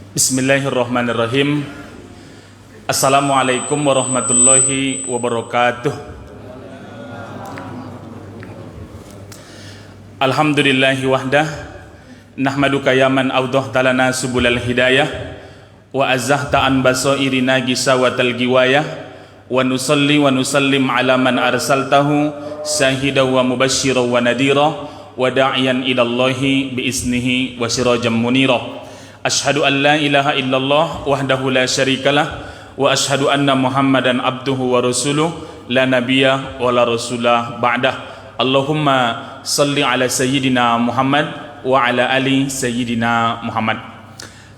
Bismillahirrahmanirrahim. Assalamualaikum warahmatullahi wabarakatuh. Alhamdulillahi wahdah, nahmaduka ya man awdahta lana subulal hidayah wa azzahta an basairina gisawatal giwayah wa nusalli wa nusallim ala man arsaltahu syahidan wa mubasysyiran wa nadhira wa da'iyan ilallahi biiznihi wa sirajan munira. Ashhadu an la ilaha illallah wahdahu la syarikalah wa ashhadu anna Muhammadan abduhu wa rasuluh la nabiyya wa la rasulah ba'dah. Allahumma salli ala sayyidina Muhammad wa ala ali sayyidina Muhammad.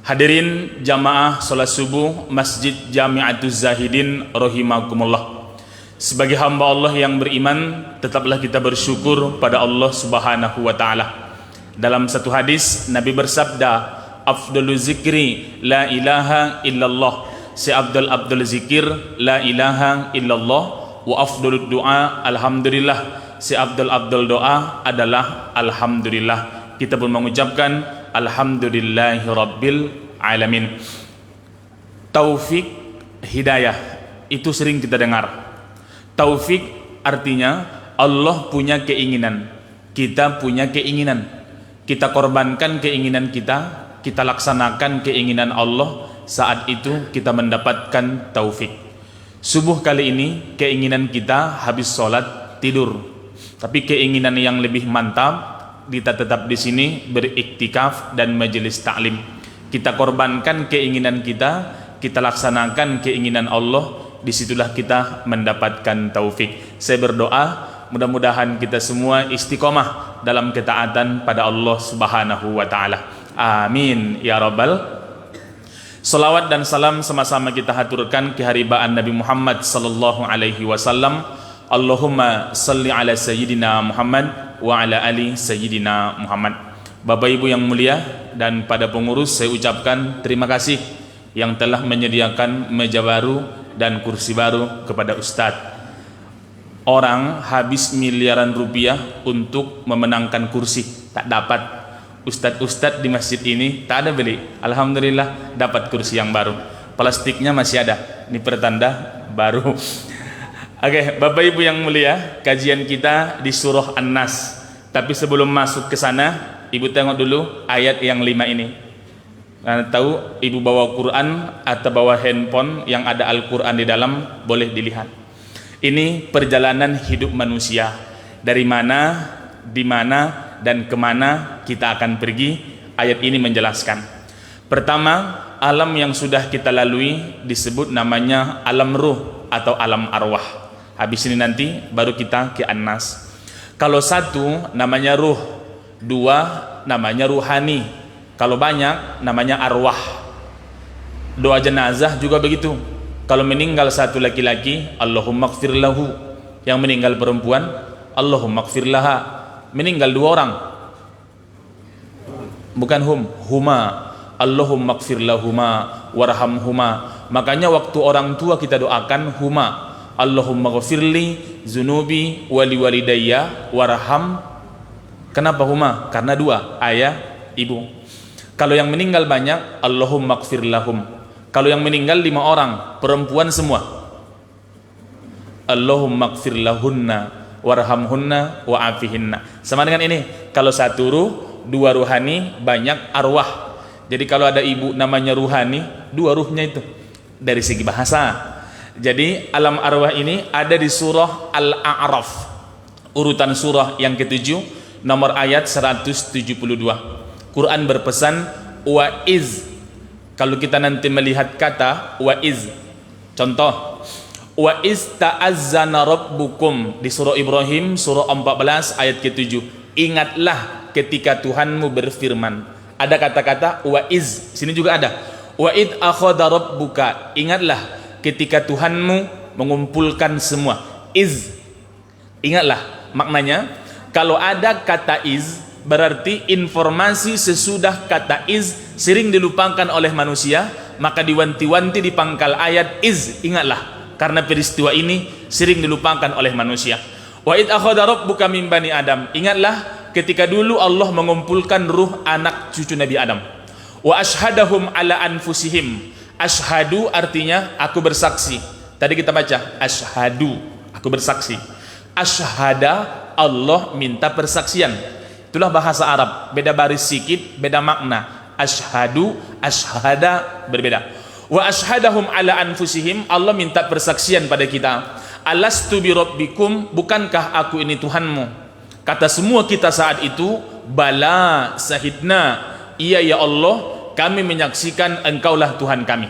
Hadirin jamaah salat subuh Masjid Jami'atuz Zahidin rahimakumullah. Sebagai hamba Allah yang beriman, tetaplah kita bersyukur pada Allah Subhanahu wa taala. Dalam satu hadis Nabi bersabda, afdalu zikri la ilaha illallah, seabdul zikir la ilaha illallah, wa afdalud doa alhamdulillah, seabdul doa adalah alhamdulillah. Kita pun mengucapkan alhamdulillahi rabbil alamin. Taufik, hidayah, itu sering kita dengar. Taufik artinya Allah punya keinginan, kita punya keinginan, kita korbankan keinginan kita, kita laksanakan keinginan Allah, saat itu kita mendapatkan taufik. Subuh kali ini keinginan kita habis sholat tidur, tapi keinginan yang lebih mantap kita tetap di sini beriktikaf dan majelis taklim. Kita korbankan keinginan kita, kita laksanakan keinginan Allah, disitulah kita mendapatkan taufik. Saya berdoa mudah-mudahan kita semua istiqomah dalam ketaatan pada Allah Subhanahu wa taala. Amin ya rabbal. Salawat dan salam sama-sama kita haturkan keharibaan Nabi Muhammad sallallahu alaihi wasallam. Allahumma salli ala sayyidina Muhammad wa ala ali sayyidina Muhammad. Bapak Ibu yang mulia dan pada pengurus, saya ucapkan terima kasih yang telah menyediakan meja baru dan kursi baru kepada Ustadz. Orang habis miliaran rupiah untuk memenangkan kursi, tak dapat. Ustadz di masjid ini tak ada beli, alhamdulillah dapat kursi yang baru. Plastiknya masih ada, ini pertanda baru. Oke, Bapak Ibu yang mulia, kajian kita di surah An-Nas. Tapi sebelum masuk ke sana, Ibu tengok dulu ayat yang 5 ini. Nah, tahu Ibu bawa Quran atau bawa handphone yang ada Al-Quran di dalam, boleh dilihat. Ini perjalanan hidup manusia, dari mana, di mana, dan kemana kita akan pergi. Ayat ini menjelaskan. Pertama, alam yang sudah kita lalui disebut namanya alam ruh atau alam arwah. Habis ini nanti baru kita ke An-Nas. Kalau satu namanya ruh, dua namanya ruhani, kalau banyak namanya arwah. Doa jenazah juga begitu. Kalau meninggal satu laki-laki, Allahumma gfir lahu. Yang meninggal perempuan, Allahumma gfir laha. Meninggal dua orang, bukan huma, Allahumma gfir lahuma warhamhuma. Makanya waktu orang tua kita doakan huma, Allahumma gfirli zunubi wali walidayya warham. Kenapa huma? Karena dua, ayah, ibu. Kalau yang meninggal banyak, Allahumma gfir lahum. Kalau yang meninggal 5 orang, perempuan semua, Allahumma gfir lahunna warhamhunna wa'afihinna. Sama dengan ini, kalau satu ruh, 2 ruhani, banyak arwah. Jadi kalau ada ibu namanya ruhani, 2 ruhnya itu dari segi bahasa. Jadi alam arwah ini ada di surah Al-A'raf, urutan surah yang ke-7, nomor ayat 172. Quran berpesan wa'iz. Kalau kita nanti melihat kata wa'iz, contoh wa ista'azzana rabbukum di surah Ibrahim surah 14 ayat ke-7. Ingatlah ketika Tuhanmu berfirman. Ada kata-kata wa iz, sini juga ada. Wa id akhadha rabbuka. Ingatlah ketika Tuhanmu mengumpulkan semua. Iz. Ingatlah maknanya. Kalau ada kata iz, berarti informasi sesudah kata iz sering dilupakan oleh manusia, maka diwanti-wanti di pangkal ayat iz, ingatlah. Karena peristiwa ini sering dilupakan oleh manusia. Wa id akhadha rabbuka min bani Adam. Ingatlah ketika dulu Allah mengumpulkan ruh anak cucu Nabi Adam. Wa ashhadahum ala anfusihim. Ashhadu artinya aku bersaksi. Tadi kita baca ashhadu, aku bersaksi. Ashhada, Allah minta persaksian. Itulah bahasa Arab, beda baris sikit, beda makna. Ashhadu, ashhada berbeda. Wa ashhadahum ala anfusihim, Allah minta persaksian pada kita. Alastu bi rabbikum, bukankah aku ini Tuhanmu? Kata semua kita saat itu, bala sahidna, iya ya Allah, kami menyaksikan engkaulah Tuhan kami.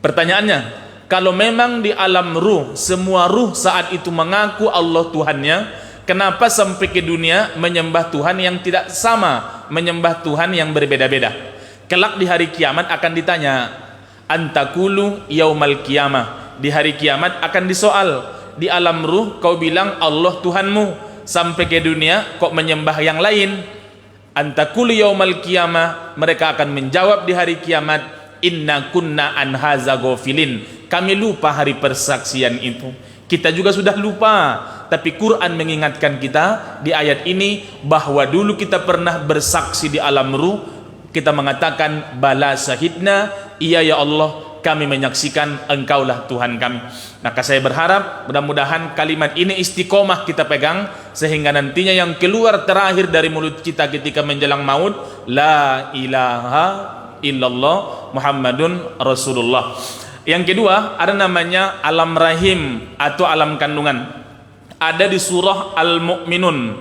Pertanyaannya, kalau memang di alam ruh semua ruh saat itu mengaku Allah Tuhannya, kenapa sampai ke dunia menyembah Tuhan yang tidak sama, menyembah Tuhan yang berbeda-beda? Kelak di hari kiamat akan ditanya, antakulu yaumal qiyamah. Di hari kiamat akan disoal, di alam ruh kau bilang Allah Tuhanmu, sampai ke dunia kok menyembah yang lain? Antakulu yaumal qiyamah, mereka akan menjawab di hari kiamat, inna kunna an haza ghafilin, kami lupa hari persaksian itu. Kita juga sudah lupa, tapi Quran mengingatkan kita di ayat ini bahwa dulu kita pernah bersaksi di alam ruh. Kita mengatakan bala syahidna, iya ya Allah, kami menyaksikan engkaulah Tuhan kami. Maka saya berharap mudah-mudahan kalimat ini istiqomah kita pegang, sehingga nantinya yang keluar terakhir dari mulut kita ketika menjelang maut, la ilaha illallah Muhammadun Rasulullah. Yang kedua ada namanya alam rahim atau alam kandungan. Ada di surah Al-Mu'minun,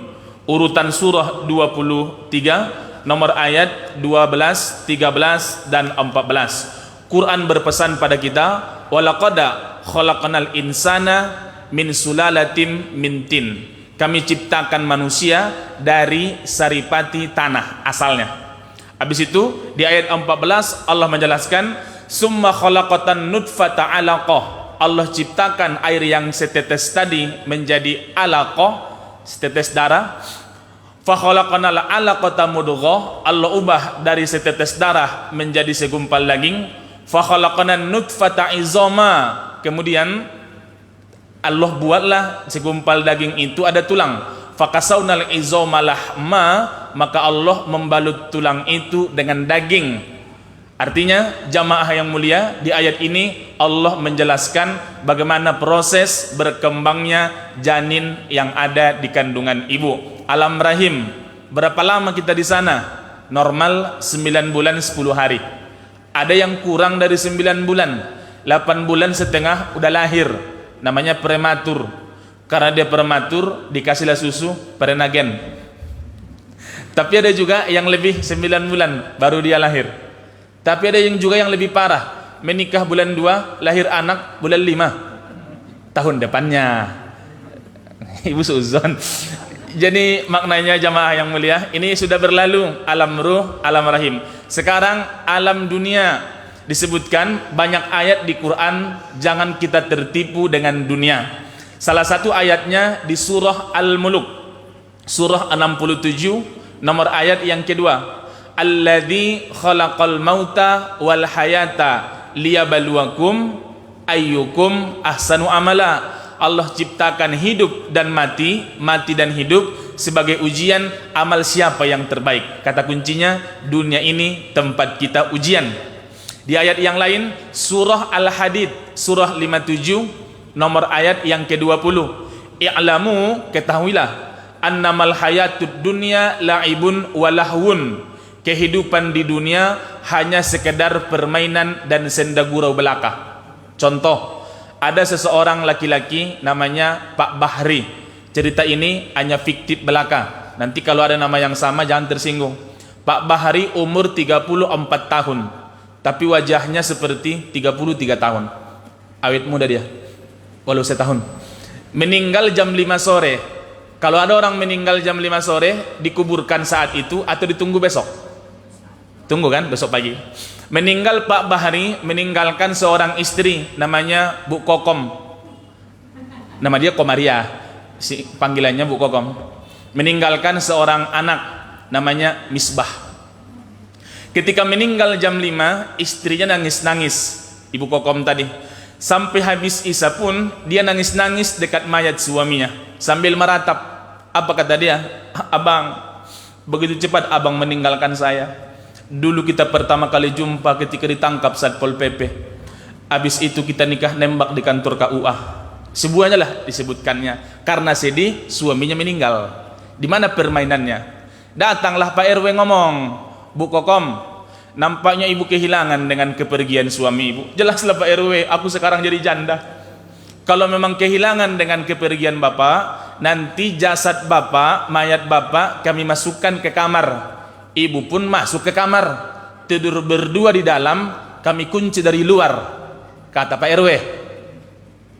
urutan surah 23, nomor ayat 12, 13 dan 14. Quran berpesan pada kita, walaqada khalaqnal insana min sulalatin min tin. Kami ciptakan manusia dari saripati tanah asalnya. Habis itu di ayat 14 Allah menjelaskan, summa khalaqatan nutfata 'alaqah. Allah ciptakan air yang setetes tadi menjadi alaqah, setetes darah. Fa khalaqnal 'alaqata mudghah. Allah ubah dari setetes darah menjadi segumpal daging. Fa khalaqnan nutfata izama, kemudian Allah buatlah segumpal daging itu ada tulang. Fa kasawnal izama lahma, maka Allah membalut tulang itu dengan daging. Artinya jamaah yang mulia, di ayat ini Allah menjelaskan bagaimana proses berkembangnya janin yang ada di kandungan ibu. Alam rahim, berapa lama kita di sana? Normal 9 bulan 10 hari. Ada yang kurang dari 9 bulan, 8 bulan setengah udah lahir, namanya prematur. Karena dia prematur dikasihlah susu prenagen. Tapi ada juga yang lebih 9 bulan baru dia lahir. Tapi ada yang juga yang lebih parah, menikah bulan 2, lahir anak bulan 5 tahun depannya. Ibu suzon. Jadi maknanya jamaah yang mulia, ini sudah berlalu alam ruh, alam rahim. Sekarang alam dunia, disebutkan banyak ayat di Quran, jangan kita tertipu dengan dunia. Salah satu ayatnya di surah Al-Muluk, surah 67, nomor ayat yang kedua. Alladzi khalaqal mauta wal hayata liyabluwakum ayyukum ahsanu amala. Allah ciptakan hidup dan mati, mati dan hidup sebagai ujian amal siapa yang terbaik. Kata kuncinya, dunia ini tempat kita ujian. Di ayat yang lain, surah Al-Hadid, surah 57, nomor ayat yang ke-20. I'lamu, ketahuilah, annamal hayatud dunya la'ibun walahwun. Kehidupan di dunia hanya sekedar permainan dan senda gurau belaka. Contoh, ada seseorang laki-laki namanya Pak Bahri. Cerita ini hanya fiktif belaka. Nanti kalau ada nama yang sama jangan tersinggung. Pak Bahri umur 34 tahun, tapi wajahnya seperti 33 tahun. Awet muda dia, walau setahun. Meninggal jam 5 sore. Kalau ada orang meninggal jam 5 sore, dikuburkan saat itu atau ditunggu besok? Tunggu kan, besok pagi. Meninggal Pak Bahri, meninggalkan seorang istri namanya Bu Kokom. Nama dia Komaria, panggilannya Bu Kokom. Meninggalkan seorang anak namanya Misbah. Ketika meninggal jam 5, istrinya nangis-nangis, Ibu Kokom tadi. Sampai habis Isya pun dia nangis-nangis dekat mayat suaminya sambil meratap. Apa kata dia? Abang, begitu cepat abang meninggalkan saya. Dulu kita pertama kali jumpa ketika ditangkap Satpol PP. Habis itu kita nikah nembak di kantor KUA. Semuanya lah disebutkannya. Karena sedih suaminya meninggal. Di mana permainannya? Datanglah Pak RW ngomong, Bu Kokom, nampaknya ibu kehilangan dengan kepergian suami ibu. Jelaslah Pak RW, aku sekarang jadi janda. Kalau memang kehilangan dengan kepergian bapak, nanti jasad bapak, mayat bapak kami masukkan ke kamar. Ibu pun masuk ke kamar, tidur berdua di dalam, kami kunci dari luar. Kata Pak RW.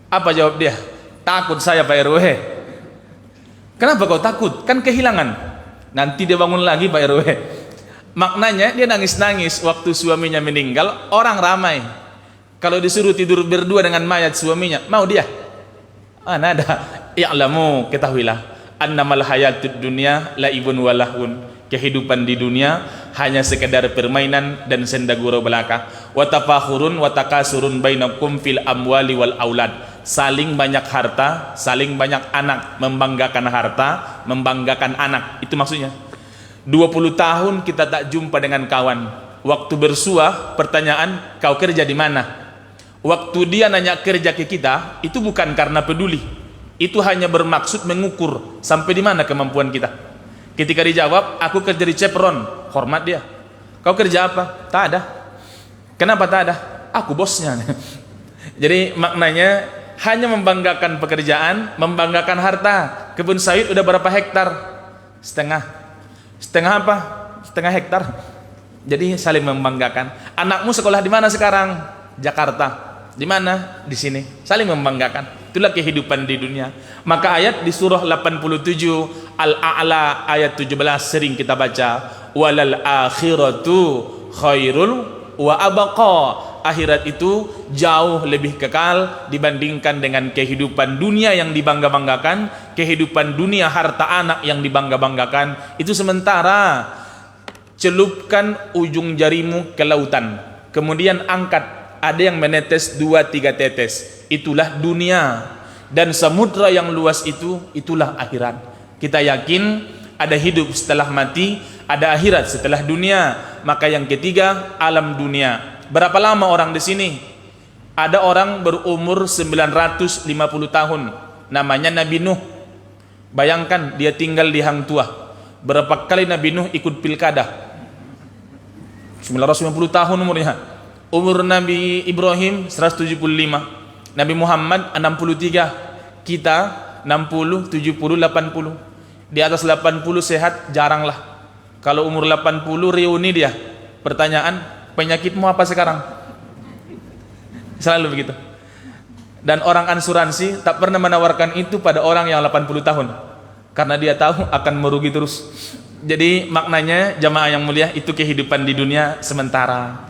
Apa jawab dia? Takut saya Pak RW. Kenapa kau takut? Kan kehilangan. Nanti dia bangun lagi Pak RW. Maknanya dia nangis-nangis waktu suaminya meninggal, orang ramai. Kalau disuruh tidur berdua dengan mayat suaminya, mau dia? Nada. I'lamu, ketahuilah, annamal hayatud dunya laibun walahun. Kehidupan di dunia hanya sekedar permainan dan senda gurau belaka. Wa tafakhurun wa takasurun bainakum fil amwali wal aulad. Saling banyak harta, saling banyak anak, membanggakan harta, membanggakan anak. Itu maksudnya. 20 tahun kita tak jumpa dengan kawan. Waktu bersuah, pertanyaan, kau kerja di mana? Waktu dia nanya kerja ke kita, itu bukan karena peduli. Itu hanya bermaksud mengukur sampai di mana kemampuan kita. Ketika dijawab, aku kerja di Chevron, hormat dia. Kau kerja apa? Tak ada. Kenapa tak ada? Aku bosnya. Jadi maknanya hanya membanggakan pekerjaan, membanggakan harta. Kebun sawit udah berapa hektar? Setengah. Setengah apa? Setengah hektar. Jadi saling membanggakan. Anakmu sekolah di mana sekarang? Jakarta. Di mana? Di sini. Saling membanggakan. Itulah kehidupan di dunia. Maka ayat di surah 87 Al-A'la ayat 17 sering kita baca, walal akhiratu khairul wa abqa. Akhirat itu jauh lebih kekal dibandingkan dengan kehidupan dunia yang dibangga-banggakan. Kehidupan dunia harta anak yang dibangga-banggakan itu sementara. Celupkan ujung jarimu ke lautan, kemudian angkat, ada yang menetes 2-3 tetes, itulah dunia. Dan samudra yang luas itu, itulah akhirat. Kita yakin ada hidup setelah mati, ada akhirat setelah dunia. Maka yang ketiga, alam dunia. Berapa lama orang di sini? Ada orang berumur 950 tahun, namanya Nabi Nuh. Bayangkan dia tinggal di Hang Tuah. Berapa kali Nabi Nuh ikut pilkada? 950 tahun umurnya. Umur Nabi Ibrahim 175, Nabi Muhammad 63, kita 60, 70, 80. Di atas 80 sehat jaranglah. Kalau umur 80 reuni dia. Pertanyaan, penyakitmu apa sekarang? Selalu begitu. Dan orang asuransi tak pernah menawarkan itu pada orang yang 80 tahun. Karena dia tahu akan merugi terus. Jadi maknanya jamaah yang mulia, itu kehidupan di dunia sementara.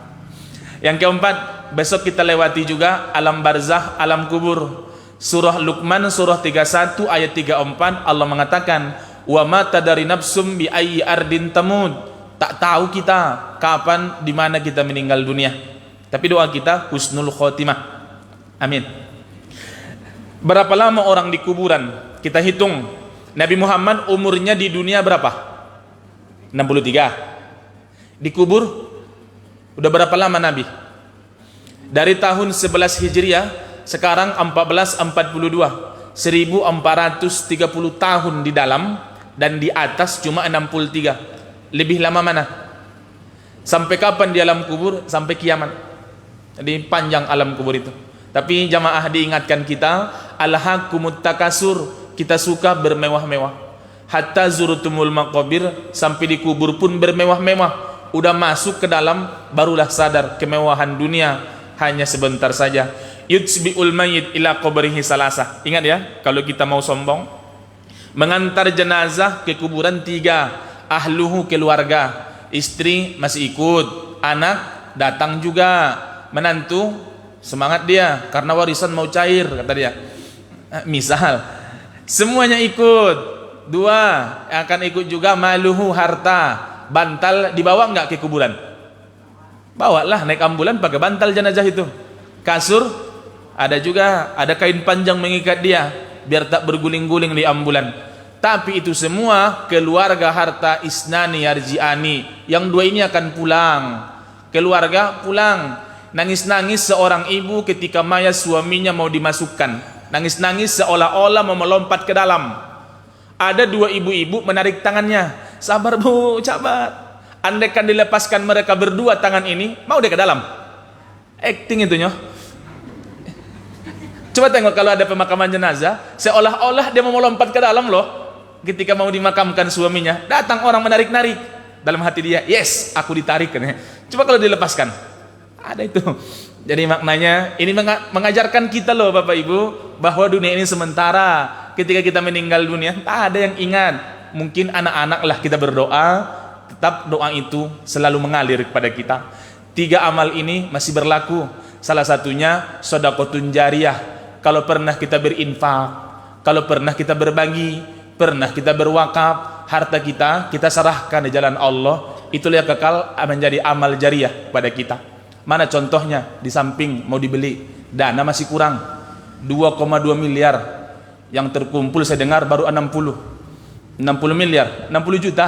Yang keempat, besok kita lewati juga alam barzah, alam kubur. Surah Luqman surah 31 ayat 34 Allah mengatakan, wa ma tadari nafsum bi ayyi ardin tamud. Tak tahu kita kapan di mana kita meninggal dunia. Tapi doa kita husnul khotimah. Amin. Berapa lama orang di kuburan? Kita hitung. Nabi Muhammad umurnya di dunia berapa? 63. Di kubur udah berapa lama Nabi? Dari tahun 11 Hijriah, sekarang 1442, 1430 tahun di dalam, dan di atas cuma 63. Lebih lama mana? Sampai kapan di alam kubur? Sampai kiamat. Jadi panjang alam kubur itu. Tapi jamaah diingatkan kita, alhaqumut takasur, kita suka bermewah-mewah. Hatta zurutumul maqabir, sampai di kubur pun bermewah-mewah. Udah masuk ke dalam barulah sadar kemewahan dunia hanya sebentar saja. Yutsbi'ul mayyit ila qabrihi salasa. Ingat ya, kalau kita mau sombong, mengantar jenazah ke kuburan 3. Ahluhu, keluarga, istri masih ikut, anak datang juga, menantu semangat dia karena warisan mau cair kata dia. Misal semuanya ikut. 2 akan ikut juga maluhu, harta, bantal dibawa enggak ke kuburan? Bawalah, naik ambulan pakai bantal jenazah itu. Kasur ada juga, ada kain panjang mengikat dia biar tak berguling-guling di ambulan. Tapi itu semua keluarga harta isnani yarji'ani, yang dua ini akan pulang. Keluarga pulang. Nangis-nangis seorang ibu ketika mayat suaminya mau dimasukkan. Nangis-nangis seolah-olah mau melompat ke dalam. Ada dua ibu-ibu menarik tangannya. Sabar bu, sabar. Andaikan dilepaskan mereka berdua tangan ini, mau dia ke dalam. Acting itunya. Coba tengok kalau ada pemakaman jenazah, seolah-olah dia mau melompat ke dalam loh. Ketika mau dimakamkan suaminya, datang orang menarik-narik. Dalam hati dia, yes, aku ditarik. Coba kalau dilepaskan, ada itu. Jadi maknanya ini mengajarkan kita loh Bapak Ibu, bahwa dunia ini sementara. Ketika kita meninggal dunia, tak ada yang ingat. Mungkin anak-anak lah kita berdoa, tetap doa itu selalu mengalir kepada kita. 3 amal ini masih berlaku. Salah satunya sedekahun jariyah. Kalau pernah kita berinfak, kalau pernah kita berbagi, pernah kita berwakaf, harta kita serahkan di jalan Allah, itulah yang kekal menjadi amal jariyah pada kita. Mana contohnya? Di samping mau dibeli, dana masih kurang 2,2 miliar, yang terkumpul saya dengar baru 60 miliar, 60 juta,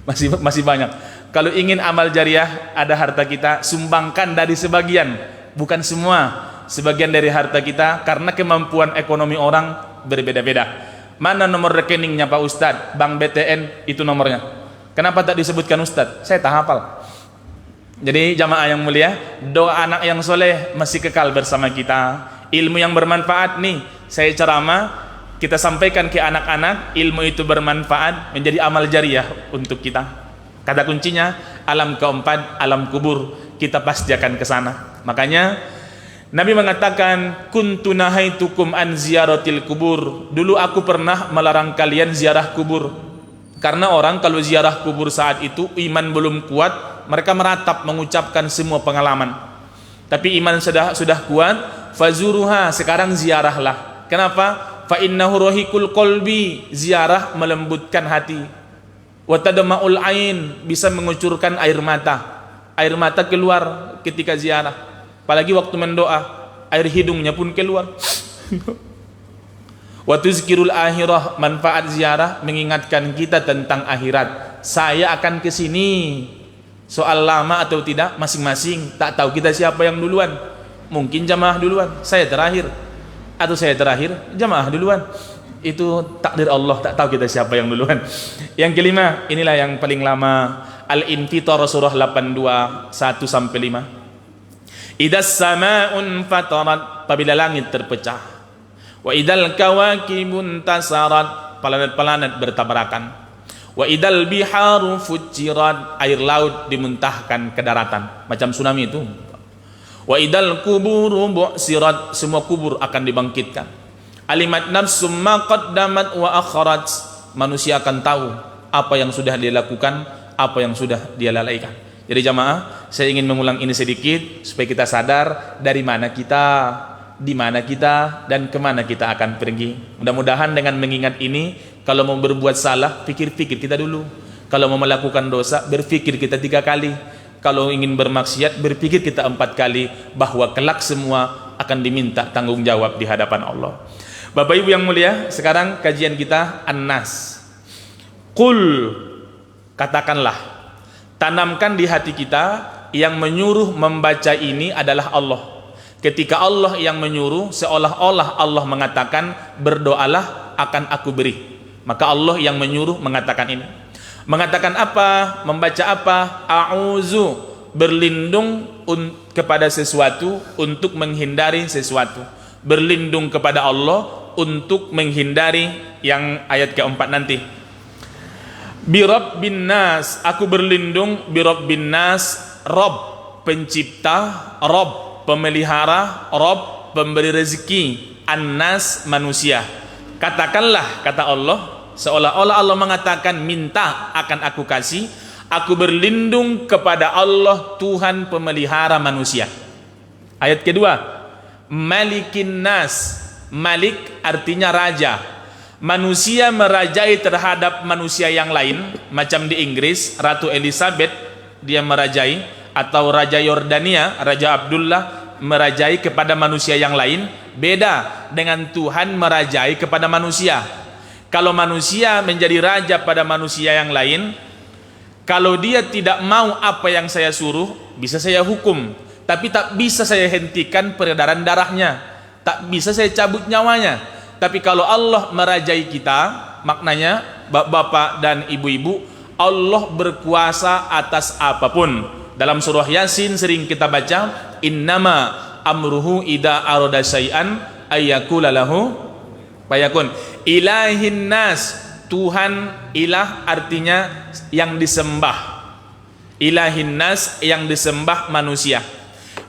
masih banyak. Kalau ingin amal jariyah, ada harta kita, sumbangkan dari sebagian, bukan semua, sebagian dari harta kita, karena kemampuan ekonomi orang berbeda-beda. Mana nomor rekeningnya Pak Ustadz? Bank BTN itu nomornya. Kenapa tak disebutkan Ustadz? Saya tak hafal. Jadi jamaah yang mulia, doa anak yang soleh masih kekal bersama kita. Ilmu yang bermanfaat nih, saya ceramah, kita sampaikan ke anak-anak, ilmu itu bermanfaat, menjadi amal jariyah untuk kita. Kata kuncinya, alam keempat, alam kubur, kita pasti akan ke sana. Makanya Nabi mengatakan, kuntu nahaitukum an ziyaratil kubur. Dulu aku pernah melarang kalian ziarah kubur. Karena orang kalau ziarah kubur saat itu iman belum kuat, mereka meratap mengucapkan semua pengalaman. Tapi iman sudah kuat, fazuruha, sekarang ziarahlah. Kenapa? Fa innahu rahikul qalbi, ziarah melembutkan hati. Wa tadma'ul ain, bisa mengucurkan air mata. Air mata keluar ketika ziarah. Apalagi waktu mendoa, air hidungnya pun keluar. Wa tuzkirul akhirah, manfaat ziarah mengingatkan kita tentang akhirat. Saya akan ke sini. Soal lama atau tidak masing-masing, tak tahu kita siapa yang duluan. Mungkin jamaah duluan, saya terakhir. Atau saya terakhir, jamaah duluan. Itu takdir Allah, tak tahu kita siapa yang duluan. Yang kelima, inilah yang paling lama. Al-Infitar surah 82 1-5. Idas sama'un fatarat, apabila langit terpecah. Wa idal kawakibun tasarat, planet-planet bertabrakan. Wa idal biharu fujirat, air laut dimuntahkan ke daratan, macam tsunami itu. Wa idal kuburu bu'sirat, semua kubur akan dibangkitkan. Alimat nafsum ma qaddamat wa akharat, manusia akan tahu apa yang sudah dia lakukan, apa yang sudah dia lalaikan. Jadi jamaah, saya ingin mengulang ini sedikit supaya kita sadar dari mana kita, di mana kita, dan kemana kita akan pergi. Mudah-mudahan dengan mengingat ini, kalau mau berbuat salah, pikir-pikir kita dulu. Kalau mau melakukan dosa, berpikir kita 3 kali. Kalau ingin bermaksiat, berpikir kita 4 kali, bahwa kelak semua akan diminta tanggung jawab di hadapan Allah. Bapak Ibu yang mulia, sekarang kajian kita An-Nas. Qul, katakanlah, tanamkan di hati kita, yang menyuruh membaca ini adalah Allah. Ketika Allah yang menyuruh, seolah-olah Allah mengatakan, berdoalah akan aku beri. Maka Allah yang menyuruh mengatakan ini. Mengatakan apa? Membaca apa? A'udzu, berlindung kepada sesuatu untuk menghindari sesuatu. Berlindung kepada Allah untuk menghindari yang ayat keempat nanti. Birabbin nas, aku berlindung birabbin nas, Rabb pencipta, Rabb pemelihara, Rabb pemberi rezeki, An-nas manusia. Katakanlah, kata Allah, seolah-olah Allah mengatakan, minta akan aku kasih. Aku berlindung kepada Allah, Tuhan pemelihara manusia. Ayat kedua, Malikin nas, Malik artinya raja. Manusia merajai terhadap manusia yang lain, macam di Inggris Ratu Elizabeth dia merajai, atau Raja Yordania Raja Abdullah merajai kepada manusia yang lain. Beda dengan Tuhan merajai kepada manusia. Kalau manusia menjadi raja pada manusia yang lain, kalau dia tidak mau apa yang saya suruh, bisa saya hukum, tapi tak bisa saya hentikan peredaran darahnya, tak bisa saya cabut nyawanya. Tapi kalau Allah merajai kita, maknanya bapak dan ibu-ibu, Allah berkuasa atas apapun. Dalam surah Yasin sering kita baca, innama amruhu idza arada syai'an ayyakula lahu fayakun. Ilahin nas, Tuhan, ilah artinya yang disembah. Ilahin nas, yang disembah manusia.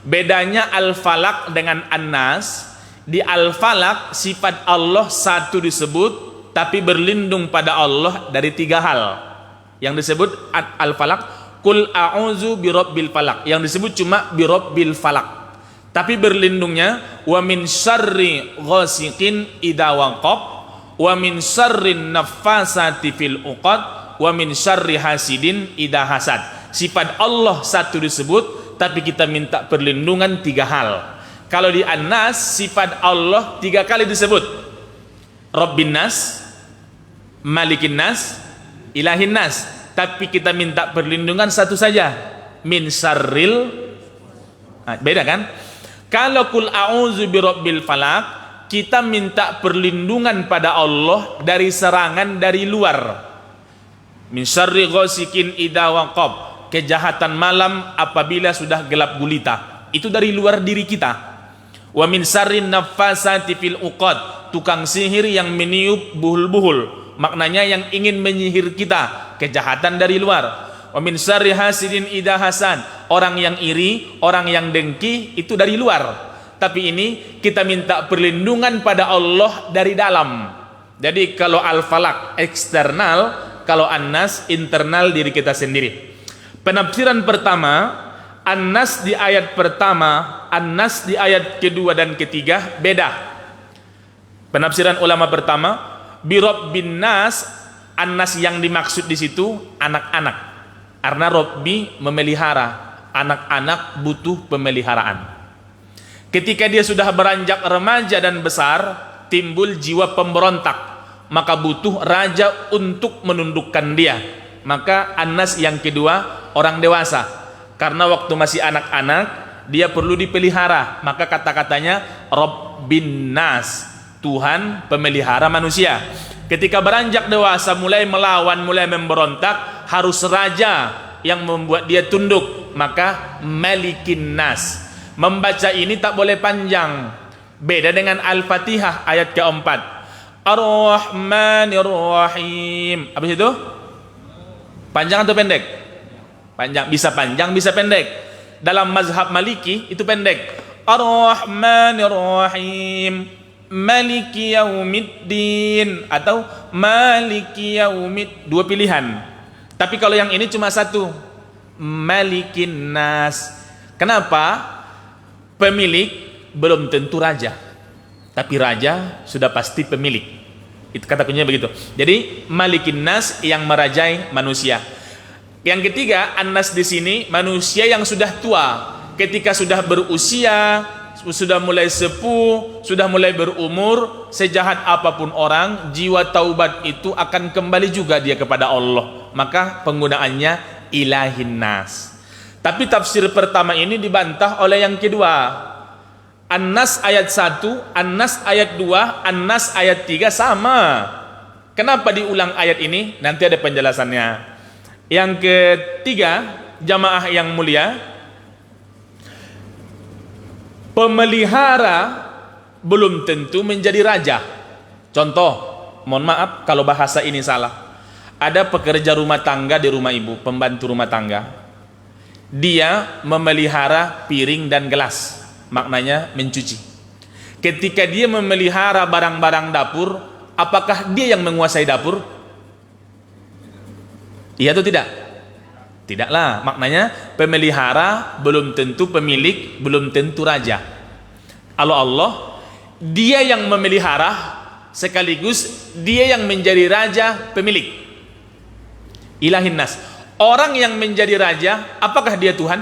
Bedanya al-falak dengan an-nas, di al-falak sifat Allah satu disebut, tapi berlindung pada Allah dari tiga hal. Yang disebut al-falak, kul a'udzu birabbil falak. Yang disebut cuma birabbil falak. Tapi berlindungnya wa min syarri ghasiqin idza waqab wa min syarrin naffasati fil uqad wa min syarri hasidin idza hasad. Sifat Allah satu disebut, tapi kita minta perlindungan tiga hal. Kalau di An-Nas sifat Allah tiga kali disebut, Rabbin Nas, Malikin Nas, Ilahin Nas. Tapi kita minta perlindungan satu saja, min syarril. Beda kan? Kalau kul a'udzu birabbil falak, kita minta perlindungan pada Allah dari serangan dari luar. Min syarri ghasikin idza waqab, kejahatan malam apabila sudah gelap gulita. Itu dari luar diri kita. Wa min syarrin naffasati fil uqad, tukang sihir yang meniup buhul-buhul, maknanya yang ingin menyihir kita, kejahatan dari luar. Wa min syarri hasidin idza hasad, orang yang iri, orang yang dengki, itu dari luar. Tapi ini kita minta perlindungan pada Allah dari dalam. Jadi kalau al-falak eksternal, kalau an-nas internal diri kita sendiri. Penafsiran pertama, an-nas di ayat pertama, an-nas di ayat kedua dan ketiga beda. Penafsiran ulama pertama, birabbin nas, an-nas yang dimaksud di situ anak-anak. Karena Rabbi memelihara, anak-anak butuh pemeliharaan. Ketika dia sudah beranjak remaja dan besar, timbul jiwa pemberontak, maka butuh raja untuk menundukkan dia. Maka Anas yang kedua, orang dewasa. Karena waktu masih anak-anak, dia perlu dipelihara. Maka kata-katanya Rabbin Nas, Tuhan pemelihara manusia. Ketika beranjak dewasa, mulai melawan, mulai memberontak, harus raja yang membuat dia tunduk. Maka Malikin Nas. Membaca ini tak boleh panjang. Beda dengan Al-Fatihah ayat keempat. Ar-Rahmanir Rahim. Habis itu? Panjang atau pendek? Panjang. Bisa panjang, bisa pendek. Dalam mazhab Maliki itu pendek. Ar-Rahmanir Rahim. Maliki Yaumiddin. Atau Maliki Yaumid. Dua pilihan. Tapi kalau yang ini cuma satu. Malikin Nas. Kenapa? Pemilik belum tentu raja, tapi raja sudah pasti pemilik. Itu kata kuncinya begitu. Jadi Malikin Nas, yang merajai manusia. Yang ketiga, An-Nas di sini manusia yang sudah tua. Ketika sudah berusia, sudah mulai sepuh, sudah mulai berumur, sejahat apapun orang, jiwa taubat itu akan kembali juga dia kepada Allah. Maka penggunaannya Ilahin Nas. Tapi tafsir pertama ini dibantah oleh yang kedua. An-Nas ayat 1, An-Nas ayat 2, An-Nas ayat 3 sama. Kenapa diulang ayat ini? Nanti ada penjelasannya. Yang ketiga, jamaah yang mulia, pemelihara belum tentu menjadi raja. Contoh, mohon maaf kalau bahasa ini salah. Ada pekerja rumah tangga di rumah ibu, pembantu rumah tangga. Dia memelihara piring dan gelas, maknanya mencuci. Ketika dia memelihara barang-barang dapur, apakah dia yang menguasai dapur? Iya atau tidak? Tidaklah. Maknanya pemelihara belum tentu pemilik, belum tentu raja. Kalau Allah, dia yang memelihara sekaligus dia yang menjadi raja, pemilik. Ilahin Nas. Orang yang menjadi raja, apakah dia Tuhan?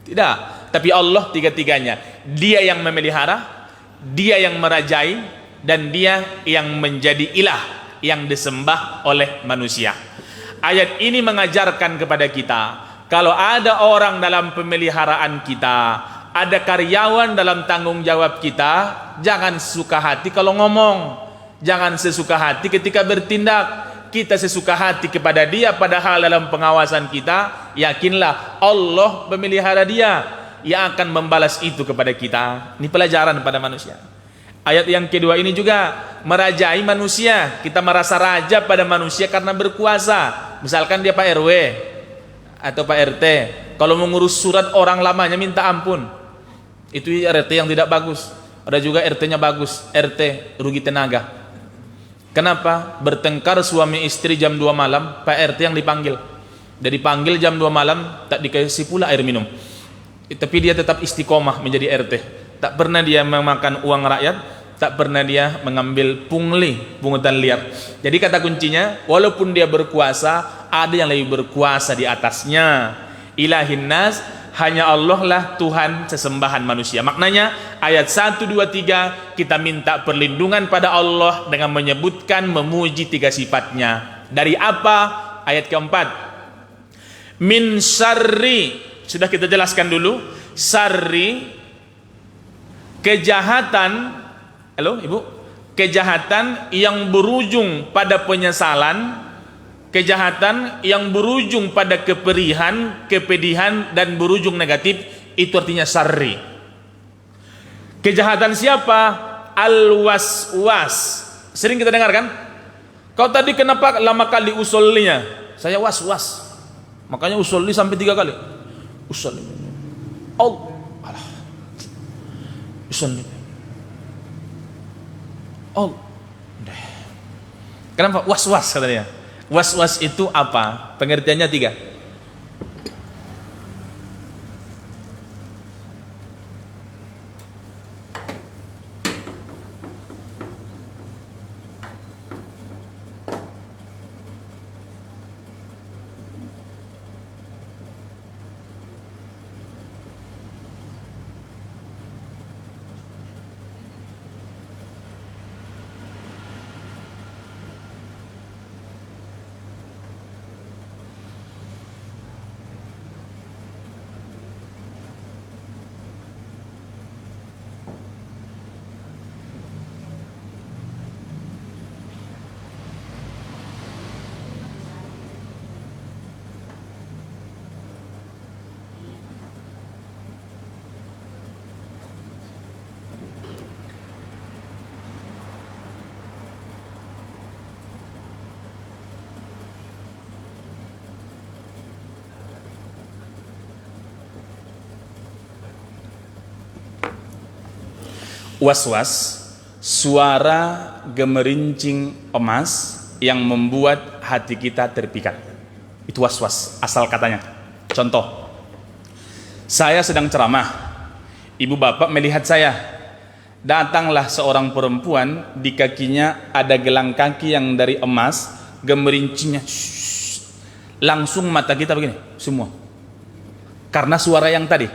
Tidak. Tapi Allah tiga-tiganya. Dia yang memelihara, dia yang merajai, dan dia yang menjadi ilah yang disembah oleh manusia. Ayat ini mengajarkan kepada kita, kalau ada orang dalam pemeliharaan kita, ada karyawan dalam tanggung jawab kita, jangan suka hati kalau ngomong, jangan sesuka hati ketika bertindak. Kita sesuka hati kepada dia padahal dalam pengawasan kita, yakinlah Allah memelihara dia yang akan membalas itu kepada kita. Ini pelajaran pada manusia. Ayat yang kedua ini juga merajai manusia. Kita merasa raja pada manusia karena berkuasa. Misalkan dia Pak RW atau Pak RT, kalau mengurus surat orang lamanya minta ampun, itu RT yang tidak bagus. Ada juga RT-nya bagus, RT rugi tenaga. Kenapa? Bertengkar suami istri jam 2 malam, Pak RT yang dipanggil. Dia dipanggil jam 2 malam, tak dikasih pula air minum. Tapi dia tetap istiqomah menjadi RT. Tak pernah dia memakan uang rakyat, tak pernah dia mengambil pungutan liar. Jadi kata kuncinya, walaupun dia berkuasa, ada yang lebih berkuasa di atasnya. Ilahin nas, hanya Allah lah Tuhan sesembahan manusia. Maknanya ayat 1, 2, 3 kita minta perlindungan pada Allah dengan menyebutkan memuji 3 sifatnya. Dari apa? Ayat keempat, min syarri, sudah kita jelaskan dulu. Syarri, kejahatan, halo ibu, kejahatan yang berujung pada penyesalan, kejahatan yang berujung pada kepedihan dan berujung negatif, itu artinya syarri. Kejahatan siapa? Al-waswas. Sering kita dengar kan? Kau tadi kenapa lama kali usulnya? Saya was-was, makanya usulli sampai 3 kali. Usulli Kenapa was-was katanya? Was-was itu apa? Pengertiannya 3. Was-was, suara gemerincing emas yang membuat hati kita terpikat. Itu was-was, asal katanya. Contoh, saya sedang ceramah, ibu bapak melihat saya. Datanglah seorang perempuan, di kakinya ada gelang kaki yang dari emas, gemerincingnya langsung mata kita begini semua, karena suara yang tadi.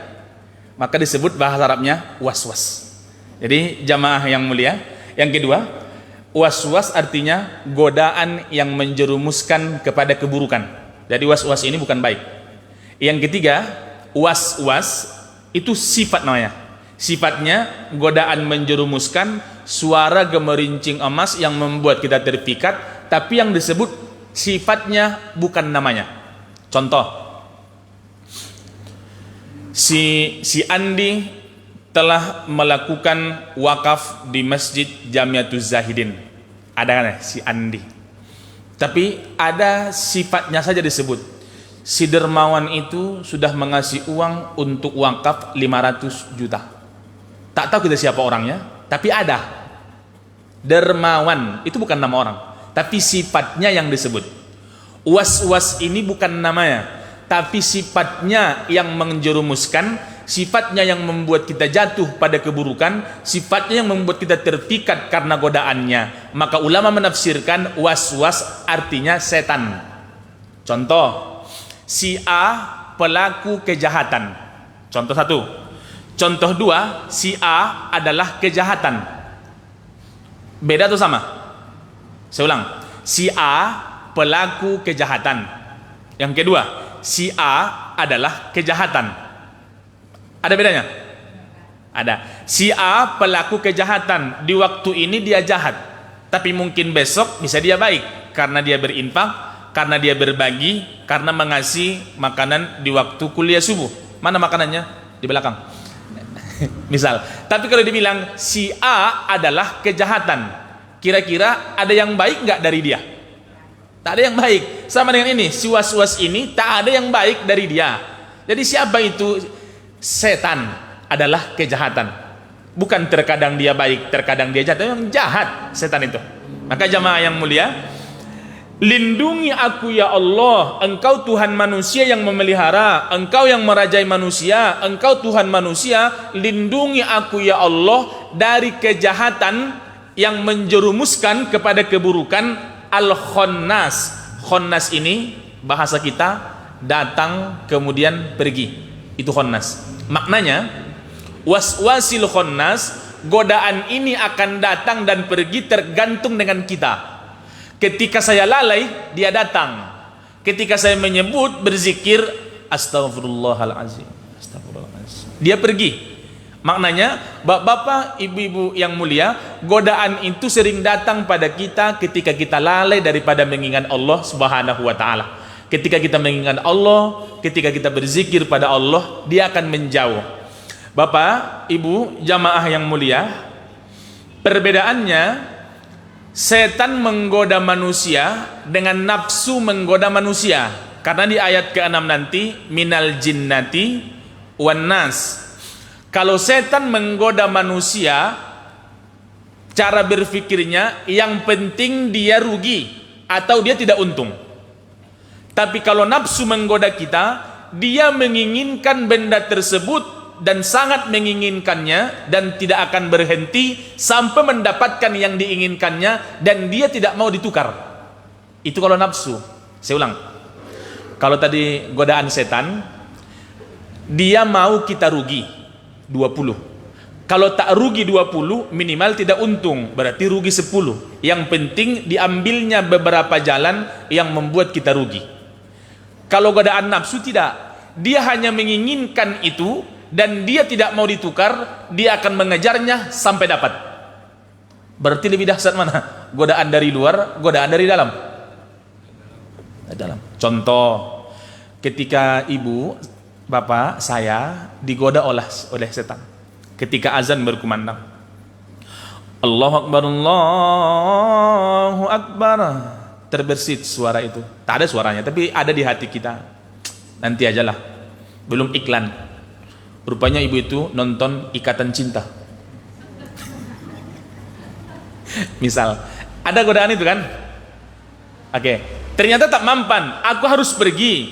Maka disebut bahasa Arabnya was-was. Jadi jamaah yang mulia, yang kedua, was-was artinya godaan yang menjerumuskan kepada keburukan. Jadi was-was ini bukan baik. Yang ketiga, was-was itu sifat namanya. Sifatnya godaan menjerumuskan, suara gemerincing emas yang membuat kita terpikat, tapi yang disebut sifatnya bukan namanya. Contoh, si Andi telah melakukan wakaf di Masjid Jamiatuz Zahidin. Ada kan ya, si Andi. Tapi ada sifatnya saja disebut. Si dermawan itu sudah mengasih uang untuk wakaf 500 juta. Tak tahu kita siapa orangnya, tapi ada. Dermawan, itu bukan nama orang, tapi sifatnya yang disebut. Was-was ini bukan namanya, tapi sifatnya yang menjerumuskan, sifatnya yang membuat kita jatuh pada keburukan, sifatnya yang membuat kita terpikat karena godaannya. Maka ulama menafsirkan was-was artinya setan. Contoh, si A pelaku kejahatan. Contoh 1. Contoh 2, si A adalah kejahatan. Beda atau sama? Saya ulang. Si A pelaku kejahatan. Yang kedua, si A adalah kejahatan. Ada bedanya? Ada. Si A pelaku kejahatan, di waktu ini dia jahat, tapi mungkin besok bisa dia baik karena dia berinfak, karena dia berbagi, karena mengasih makanan di waktu kuliah subuh. Mana makanannya? Di belakang. Misal. Tapi kalau dibilang si A adalah kejahatan, kira-kira ada yang baik nggak dari dia? Tak ada yang baik. Sama dengan ini, si was-was ini tak ada yang baik dari dia. Jadi siapa itu? Setan adalah kejahatan. Bukan terkadang dia baik, terkadang dia jahat. Yang jahat setan itu. Maka jamaah yang mulia, lindungi aku ya Allah, Engkau Tuhan manusia yang memelihara, Engkau yang merajai manusia, Engkau Tuhan manusia, lindungi aku ya Allah dari kejahatan yang menjerumuskan kepada keburukan. Al-Khonnas. Khonnas ini bahasa kita datang kemudian pergi. Itu khonnas. Maknanya waswasil khonnas, godaan ini akan datang dan pergi tergantung dengan kita. Ketika saya lalai, dia datang. Ketika saya menyebut, berzikir, astagfirullahalazim, astagfirullahalazim, dia pergi. Maknanya, bapak-bapak, ibu-ibu yang mulia, godaan itu sering datang pada kita ketika kita lalai daripada mengingat Allah Subhanahu wa taala. Ketika kita mengingat Allah, ketika kita berzikir pada Allah, dia akan menjauh. Bapak, ibu, jamaah yang mulia, perbedaannya, setan menggoda manusia dengan nafsu menggoda manusia. Karena di ayat ke-6 nanti, minal jinnati wan nas. Kalau setan menggoda manusia, cara berpikirnya yang penting dia rugi atau dia tidak untung. Tapi kalau nafsu menggoda kita, dia menginginkan benda tersebut dan sangat menginginkannya dan tidak akan berhenti sampai mendapatkan yang diinginkannya dan dia tidak mau ditukar. Itu kalau nafsu. Saya ulang. Kalau tadi godaan setan, dia mau kita rugi 20. Kalau tak rugi 20, minimal tidak untung, berarti rugi 10. Yang penting diambilnya beberapa jalan yang membuat kita rugi. Kalau godaan nafsu tidak, dia hanya menginginkan itu dan dia tidak mau ditukar, dia akan mengejarnya sampai dapat. Berarti lebih dahsyat mana? Godaan dari luar, godaan dari dalam. Dalam. Contoh, ketika ibu, bapak, saya digoda oleh setan. Ketika azan berkumandang, Allahu Akbar, Allahu Akbar, terbersit suara itu. Tak ada suaranya, tapi ada di hati kita. Nanti ajalah, belum iklan. Rupanya ibu itu nonton Ikatan Cinta. Misal, ada godaan itu kan? Oke, ternyata tak mampan. Aku harus pergi.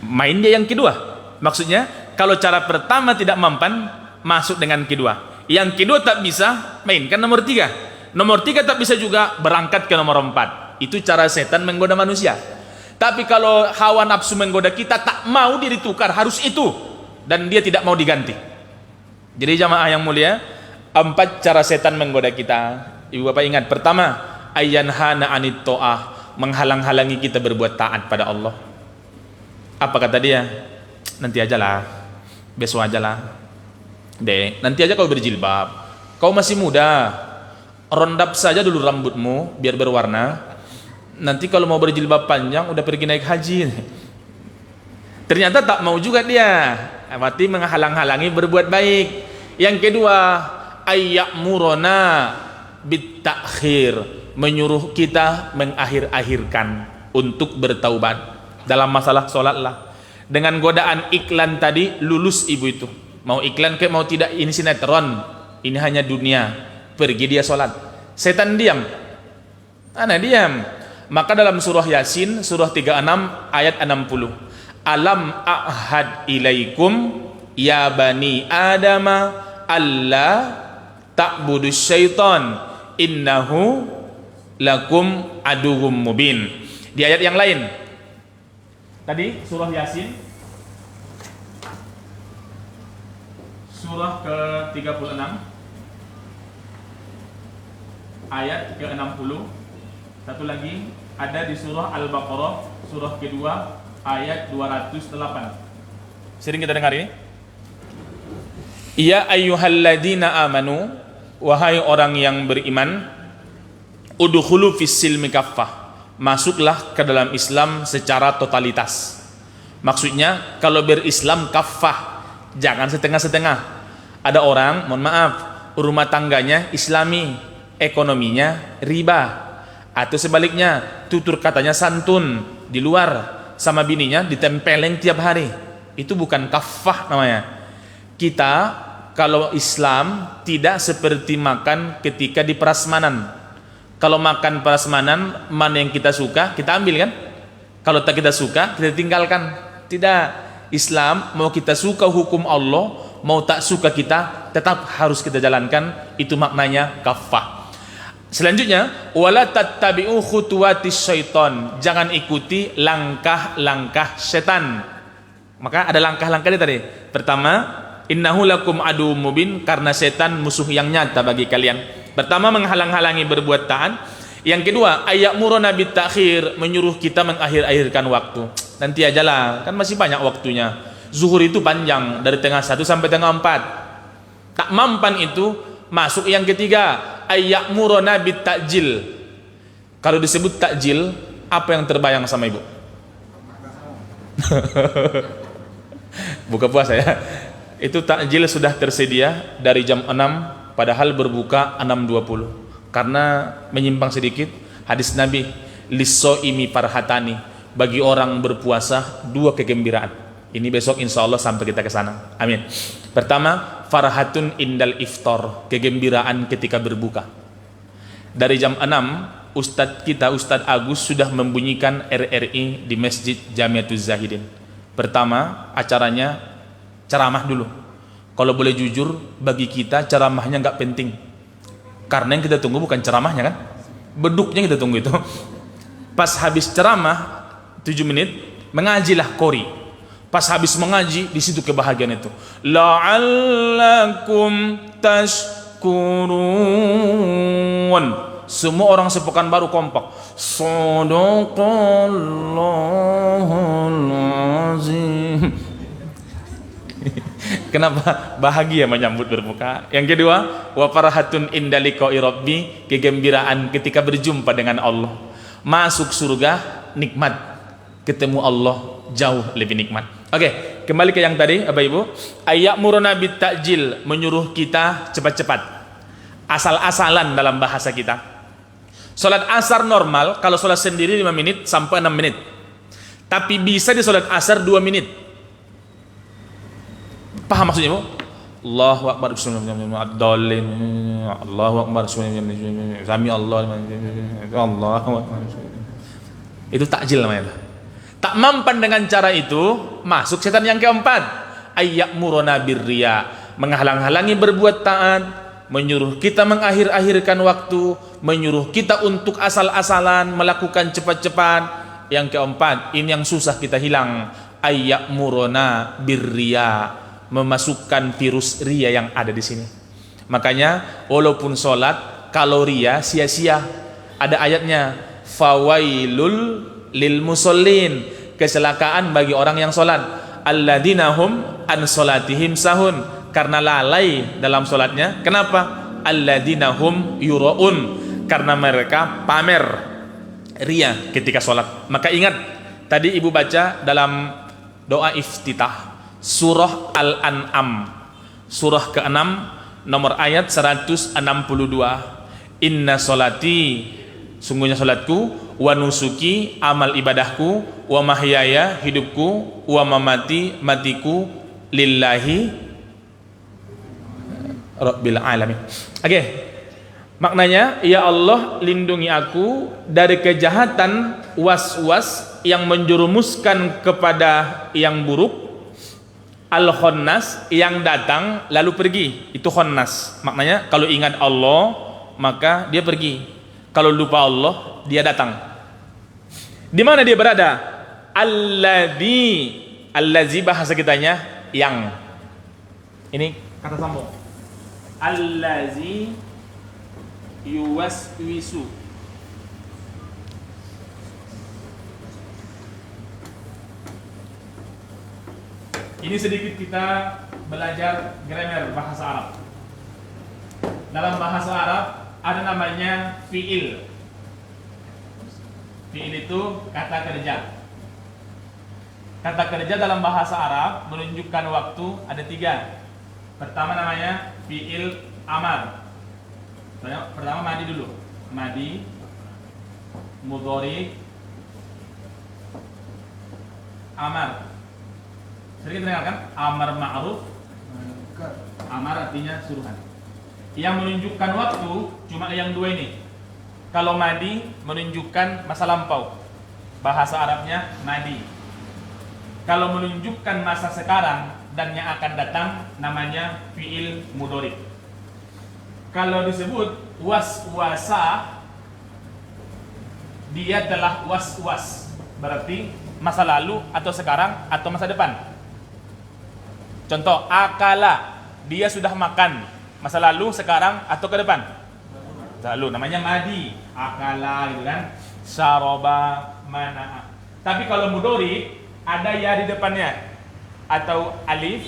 Main dia yang kedua. Maksudnya, kalau cara pertama tidak mampan, masuk dengan kedua. Yang kedua tak bisa, mainkan nomor 3. Nomor 3 tak bisa juga, berangkat ke nomor 4. Itu cara setan menggoda manusia. Tapi kalau hawa nafsu menggoda kita, tak mau dia ditukar, harus itu. Dan dia tidak mau diganti. Jadi jamaah yang mulia, 4 cara setan menggoda kita. Ibu bapak ingat, pertama, ayyanhana anit ta'ah, menghalang-halangi kita berbuat taat pada Allah. Apa kata dia? Nanti ajalah, besok ajalah. Dek, nanti aja kau berjilbab. Kau masih muda, rondap saja dulu rambutmu biar berwarna. Nanti kalau mau berjilbab panjang udah pergi naik haji. Ternyata tak mau juga dia. Berarti menghalang-halangi berbuat baik. Yang kedua, ayyamuruna bitakhir, menyuruh kita mengakhir-akhirkan untuk bertaubat. Dalam masalah sholat lah, dengan godaan iklan tadi, lulus ibu itu. Mau iklan ke mau tidak, ini sinetron, ini hanya dunia. Pergi dia sholat. Setan diam. Ana diam. Maka dalam surah Yasin, surah 36 ayat 60, alam a'had ilaikum ya bani adama alla ta'budus syaitan innahu lakum aduwwum mubin. Di ayat yang lain tadi surah Yasin surah ke-36 ayat ke-60. Satu lagi ada di surah Al-Baqarah, surah kedua ayat 208. Sering kita dengar ini. Ya ayyuhalladzina amanu, wahai orang yang beriman, udkhulu fis silmi kaffah, masuklah ke dalam Islam secara totalitas. Maksudnya kalau berislam kaffah, jangan setengah-setengah. Ada orang, mohon maaf, rumah tangganya islami, ekonominya riba, atau sebaliknya tutur katanya santun di luar, sama bininya ditempeleng tiap hari. Itu bukan kaffah namanya. Kita kalau Islam tidak seperti makan ketika di prasmanan. Kalau makan prasmanan, mana yang kita suka kita ambil kan, kalau tak kita suka kita tinggalkan. Tidak, Islam mau kita suka hukum Allah, mau tak suka kita tetap harus kita jalankan. Itu maknanya kaffah. Selanjutnya, wala tattabi'u khutuwatis syaiton, jangan ikuti langkah-langkah setan. Maka ada langkah-langkahnya tadi. Pertama, innahu lakum adu mubin, karena setan musuh yang nyata bagi kalian. Pertama, menghalang-halangi berbuat taat. Yang kedua, ayamuruna bit ta'khir, menyuruh kita mengakhir-akhirkan waktu. Nanti ajalah, kan masih banyak waktunya. Zuhur itu panjang, dari tengah 1 sampai tengah 4. Tak mampan itu masuk yang ketiga, ayamuruna bit ta'jil. Kalau disebut takjil, apa yang terbayang sama ibu? Buka puasa ya. Itu takjil sudah tersedia dari jam 6, padahal berbuka 6.20. Karena menyimpang sedikit, hadis Nabi, lis-shaimi farhatani, bagi orang berpuasa 2 kegembiraan. Ini besok insya Allah sampai kita ke sana. Amin. Pertama, farhatun indal iftar, kegembiraan ketika berbuka. Dari jam 6, Ustadz kita, Ustadz Agus sudah membunyikan RRI di Masjid Jamiatuz Zahidin. Pertama, acaranya ceramah dulu. Kalau boleh jujur, bagi kita ceramahnya nggak penting, karena yang kita tunggu bukan ceramahnya kan, beduknya kita tunggu itu. Pas habis ceramah 7 menit, mengajilah qori. Pas habis mengaji, di situ kebahagiaan itu. La'allakum tashkurun. Semua orang sepekan baru kompak. Shadaqallahul azim. Kenapa? Bahagia menyambut berbuka. Yang kedua, wa farahatun inda liqa'i rabbi, kegembiraan ketika berjumpa dengan Allah. Masuk surga nikmat, ketemu Allah jauh lebih nikmat. Oke, kembali ke yang tadi, Bapak Ibu. Ayamuruna bit ta'jil, menyuruh kita cepat-cepat. Asal-asalan dalam bahasa kita. Salat asar normal, kalau salat sendiri 5 menit sampai 6 menit. Tapi bisa di salat asar 2 menit. Paham maksudnya, Bu? Allahu akbar, Allahu akbar, sami Allah, Allahu akbar. Itu takjil namanya. Tak mampan dengan cara itu, masuk setan yang keempat, ayyamuruna birriya, menghalang-halangi berbuat taat, menyuruh kita mengakhir-akhirkan waktu, menyuruh kita untuk asal-asalan, melakukan cepat-cepat. Yang keempat, ini yang susah kita hilang, ayyamuruna birriya, memasukkan virus ria yang ada di sini. Makanya walaupun sholat, kalau ria sia-sia. Ada ayatnya, fawailul lil musallin, kecelakaan bagi orang yang sholat, alladzina hum an sholatihim sahun, karena lalai dalam sholatnya. Kenapa? Alladzina hum yuraun, karena mereka pamer, ria ketika sholat. Maka ingat, tadi ibu baca dalam doa iftitah surah Al-An'am, surah ke-6, nomor ayat 162. Inna sholati, sungguhnya sholatku, wa nusuki, amal ibadahku, wa mahyaya, hidupku, wa mamati, matiku, lillahi rabbil alamin. Oke. Maknanya, ya Allah, lindungi aku dari kejahatan was-was yang menjerumuskan kepada yang buruk, al-khonnas, yang datang lalu pergi. Itu khonnas. Maknanya kalau ingat Allah maka dia pergi, kalau lupa Allah dia datang. Di mana dia berada? Allazi bahasa kitanya yang. Ini kata sambung. Allazi yuwaswisu. Ini sedikit kita belajar grammar bahasa Arab. Dalam bahasa Arab ada namanya fi'il. Fi'il itu kata kerja. Kata kerja dalam bahasa Arab menunjukkan waktu ada 3. Pertama namanya fi'il amar. Pertama madi dulu. Madi, mudhari, amar. Sering dengar kan? Amar ma'ruf, amar artinya suruhan. Yang menunjukkan waktu cuma yang 2 ini. Kalau madi menunjukkan masa lampau, bahasa Arabnya madi. Kalau menunjukkan masa sekarang dan yang akan datang namanya fi'il mudhari. Kalau disebut waswasa, dia telah was-was, berarti masa lalu atau sekarang atau masa depan. Contoh, akala, dia sudah makan, masa lalu, sekarang, atau ke depan? Lalu, namanya madi. Akala gitu kan, syaraba, mana'a. Tapi kalau mudhari ada ya di depannya atau alif,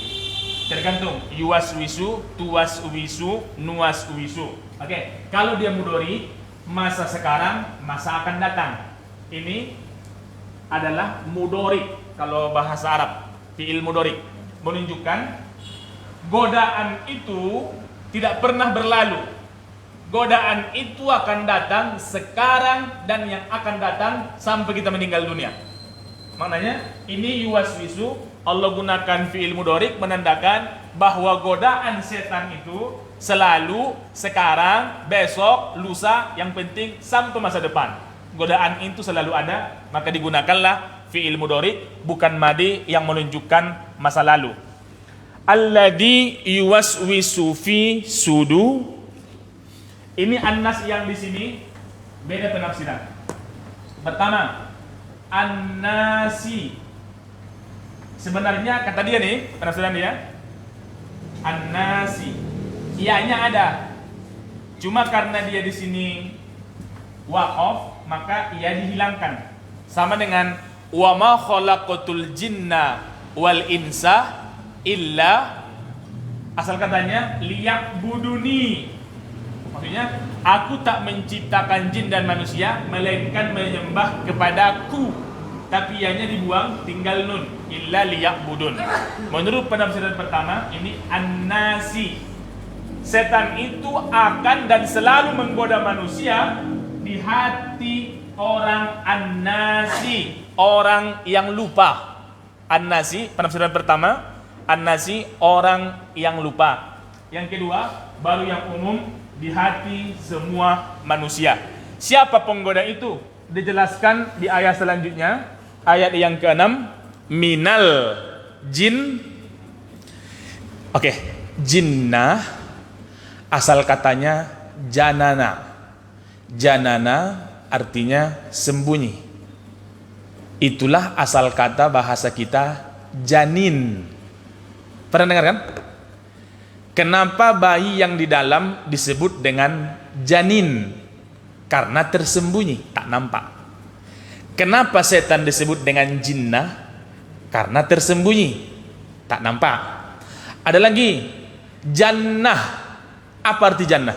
tergantung yuwaswisu, tuwaswisu, nuwaswisu. Oke, kalau dia mudhari, masa sekarang, masa akan datang. Ini adalah mudhari kalau bahasa Arab, fi'il mudhari, menunjukkan godaan itu tidak pernah berlalu. Godaan itu akan datang sekarang dan yang akan datang sampai kita meninggal dunia. Maknanya ini yuwaswisu, Allah gunakan fi'il mudhari menandakan bahwa godaan setan itu selalu, sekarang, besok, lusa, yang penting sampai masa depan. Godaan itu selalu ada, maka digunakanlah fi'il mudhari, bukan madi yang menunjukkan masa lalu. Alladzi yuwaswisu fi sudu. Ini annas yang di sini beda penafsiran. Pertama, annasi. Sebenarnya kata dia nih, penafsiran dia, annasi. Ianya ada. Cuma karena dia di sini waqaf, maka ia dihilangkan. Sama dengan wa ma khalaqatul jinna wal insa illa, asal katanya liya'buduni. Maksudnya, aku tak menciptakan jin dan manusia melainkan menyembah kepadaku. Tapi ianya dibuang, tinggal nun, illa liya'budun. Menurut penafsiran pertama, ini annasi. Setan itu akan dan selalu menggoda manusia di hati orang annasi, orang yang lupa. Annasi, penafsiran pertama, annasi, orang yang lupa. Yang kedua, baru yang umum, di hati semua manusia. Siapa penggoda itu? Dijelaskan di ayat selanjutnya, ayat yang ke-6, minal jin. Oke, jinnah asal katanya janana. Janana artinya sembunyi. Itulah asal kata bahasa kita janin. Pernah dengar kan? Kenapa bayi yang di dalam disebut dengan janin? Karena tersembunyi, tak nampak. Kenapa setan disebut dengan jinnah? Karena tersembunyi, tak nampak. Ada lagi, jannah. Apa arti jannah?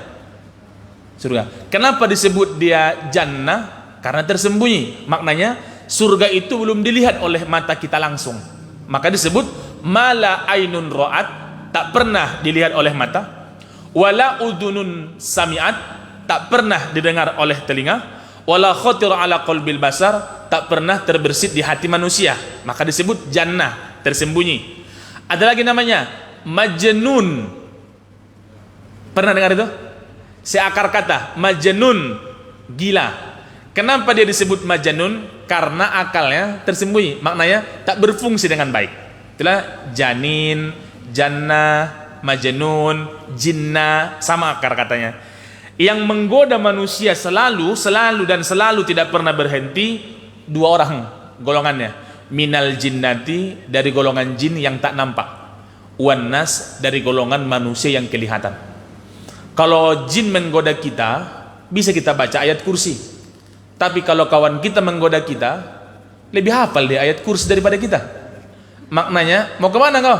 Surga. Kenapa disebut dia jannah? Karena tersembunyi. Maknanya surga itu belum dilihat oleh mata kita langsung. Maka disebut mala ainun ra'at, tak pernah dilihat oleh mata, wala udunun sami'at, tak pernah didengar oleh telinga, wala khatir ala qalbil basar, tak pernah terbersit di hati manusia. Maka disebut jannah, tersembunyi. Ada lagi namanya majnun. Pernah dengar itu? Seakar kata majnun, gila. Kenapa dia disebut majnun? Karena akalnya tersembunyi, maknanya tak berfungsi dengan baik. Itulah janin, jannah, majnun, jinnah, sama akar katanya. Yang menggoda manusia selalu tidak pernah berhenti, 2 orang golongannya. Minal jinnati, dari golongan jin yang tak nampak. Wan nas, dari golongan manusia yang kelihatan. Kalau jin menggoda kita, bisa kita baca ayat kursi. Tapi kalau kawan kita menggoda kita, lebih hafal dia ayat kursi daripada kita. Maknanya, mau kemana kau?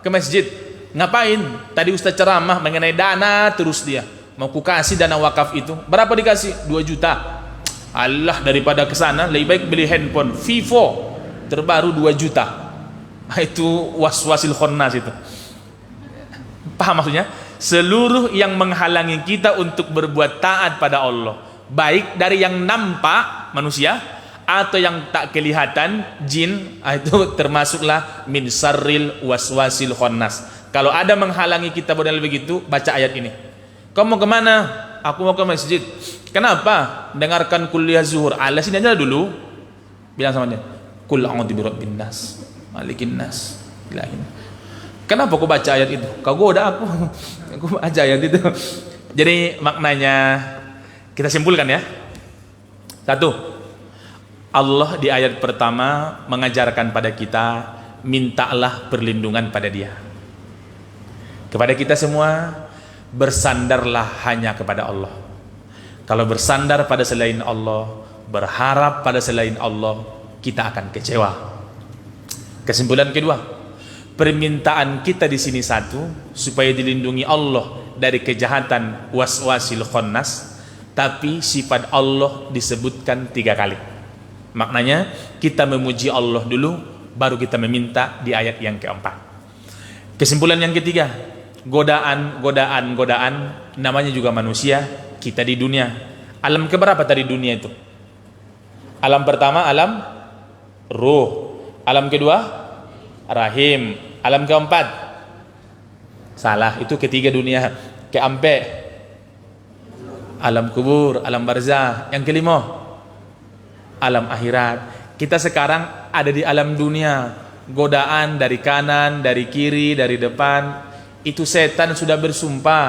Ke masjid. Ngapain? Tadi Ustaz ceramah mengenai dana, terus dia mau ku kasih dana wakaf itu. Berapa dikasih? 2 juta. Allah, daripada ke sana lebih baik beli handphone Vivo terbaru 2 juta. Itu waswasil khannas itu. Paham maksudnya? Seluruh yang menghalangi kita untuk berbuat taat pada Allah, baik dari yang nampak manusia atau yang tak kelihatan jin, itu termasuklah min syarril waswasil khannas. Kalau ada menghalangi kita model begitu, baca ayat ini. Kau mau kemana? Aku mau ke masjid. Kenapa? Dengarkan kuliah zuhur. Ala sini aja dulu. Bilang sama dia, Qul a'udzu birabbin nas, malikin nas, ilahin. Kenapa aku baca ayat itu? Kau goda aku. Aku baca ayat itu. Jadi maknanya kita simpulkan ya. 1. Allah di ayat pertama mengajarkan pada kita, mintalah perlindungan pada Dia. Kepada kita semua, bersandarlah hanya kepada Allah. Kalau bersandar pada selain Allah, berharap pada selain Allah, kita akan kecewa. Kesimpulan kedua, permintaan kita di sini 1, supaya dilindungi Allah dari kejahatan waswasil khannas, tapi sifat Allah disebutkan 3 kali. Maknanya kita memuji Allah dulu, baru kita meminta di ayat yang keempat. Kesimpulan yang ketiga, godaan namanya juga manusia, kita di dunia. Alam keberapa tadi dunia itu? Alam pertama alam ruh, alam kedua rahim, alam keempat salah, itu ketiga dunia. Keempat alam kubur, alam barzah. Yang kelima alam akhirat. Kita sekarang ada di alam dunia. Godaan dari kanan, dari kiri, dari depan. Itu setan sudah bersumpah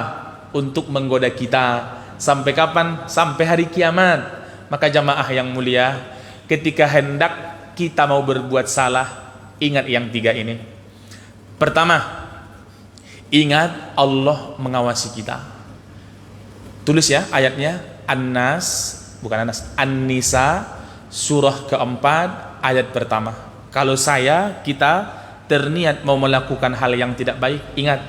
untuk menggoda kita. Sampai kapan? Sampai hari kiamat. Maka jamaah yang mulia, ketika hendak kita mau berbuat salah, ingat yang 3 ini. Pertama, ingat Allah mengawasi kita. Tulis ya ayatnya, An-Nisa surah keempat ayat pertama. Kalau kita terniat mau melakukan hal yang tidak baik, ingat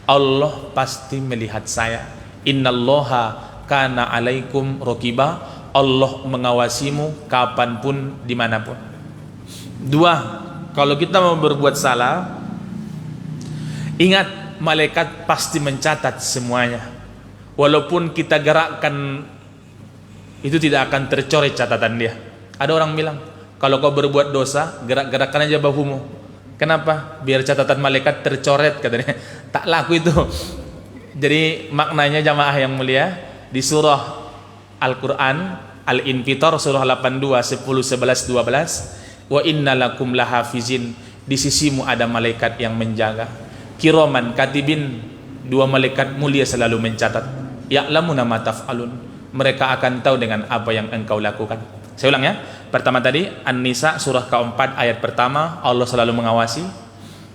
Allah pasti melihat saya. Innallaha kana alaikum raqiba. Allah mengawasimu kapanpun, dimanapun. 2, kalau kita mau berbuat salah, ingat malaikat pasti mencatat semuanya. Walaupun kita gerakkan, itu tidak akan tercoret catatan dia. Ada orang bilang, kalau kau berbuat dosa, gerak-gerakkan aja bahumu. Kenapa? Biar catatan malaikat tercoret, katanya. Tak laku itu. Jadi maknanya jamaah yang mulia, di surah Al-Quran Al-Infitar surah 82, 10, 11, 12, wa innalakum lahafizin, di sisimu ada malaikat yang menjaga. Kiraman katibin, 2 malaikat mulia selalu mencatat. Ya'lamuna ma taf'alun, mereka akan tahu dengan apa yang engkau lakukan. Saya ulang ya. Pertama tadi An-Nisa surah keempat ayat pertama, Allah selalu mengawasi.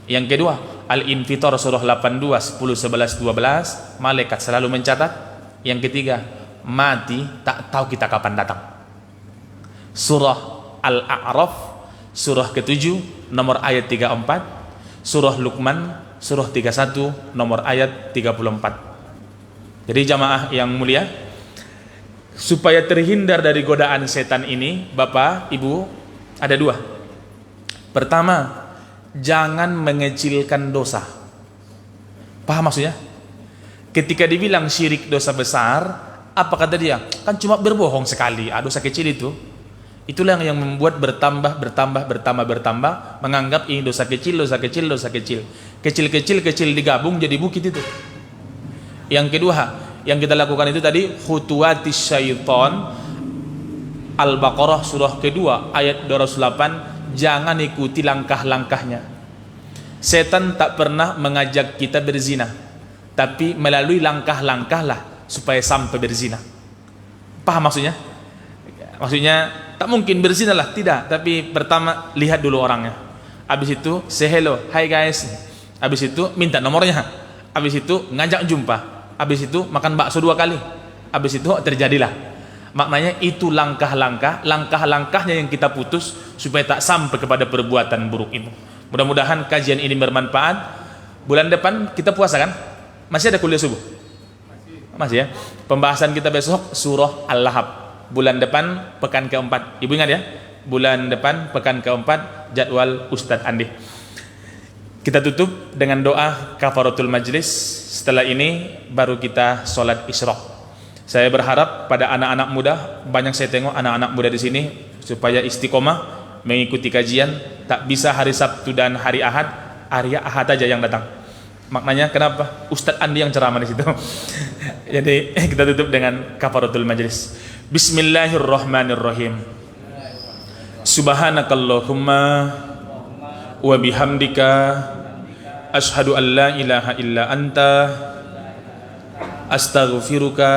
Yang kedua Al-Infitar surah 82, 10, 11, 12, malaikat selalu mencatat. Yang ketiga, mati tak tahu kita kapan datang. Surah Al-A'raf surah ke-7 nomor ayat 34, surah Luqman surah 31 nomor ayat 34. Jadi jamaah yang mulia, supaya terhindar dari godaan setan ini, Bapak, Ibu, ada 2. Pertama, jangan mengecilkan dosa. Paham maksudnya? Ketika dibilang syirik dosa besar, apa kata dia? Kan cuma berbohong sekali, dosa kecil itu. Itulah yang membuat bertambah, menganggap ini dosa kecil. Kecil digabung jadi bukit itu. Yang kedua, yang kita lakukan itu tadi, khutuwatis syaitan, Al-Baqarah surah kedua ayat 208, jangan ikuti langkah-langkahnya. Setan tak pernah mengajak kita berzina, tapi melalui langkah-langkah lah supaya sampai berzina. Paham maksudnya? Maksudnya tak mungkin berzina lah, tidak. Tapi pertama lihat dulu orangnya. Habis itu say hello, hi guys. Habis itu minta nomornya. Habis itu ngajak jumpa. Habis itu makan bakso 2 kali. habis itu terjadilah. Maknanya itu langkah-langkahnya yang kita putus supaya tak sampai kepada perbuatan buruk itu. Mudah-mudahan kajian ini bermanfaat. Bulan depan kita puasa kan? Masih ada kuliah subuh? Masih ya. Pembahasan kita besok surah Al-Lahab. Bulan depan pekan keempat. Ibu ingat ya? Bulan depan pekan keempat jadwal Ustadz Andi. Kita tutup dengan doa kafaratul majlis. Setelah ini baru kita sholat isyraq. Saya berharap pada anak-anak muda, banyak saya tengok anak-anak muda di sini supaya istiqomah mengikuti kajian. Tak bisa hari Sabtu dan hari Ahad aja yang datang. Maknanya kenapa? Ustadz Andi yang ceramah di situ. Jadi kita tutup dengan kafaratul majlis. Bismillahirrahmanirrahim. Subhanakallahumma wa bihamdika asyhadu an la ilaha illa anta astaghfiruka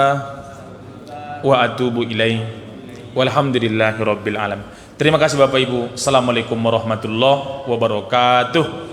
wa atubu ilaih. Walhamdulillahi rabbil alamin. Terima kasih Bapak Ibu. Assalamualaikum warahmatullahi wabarakatuh.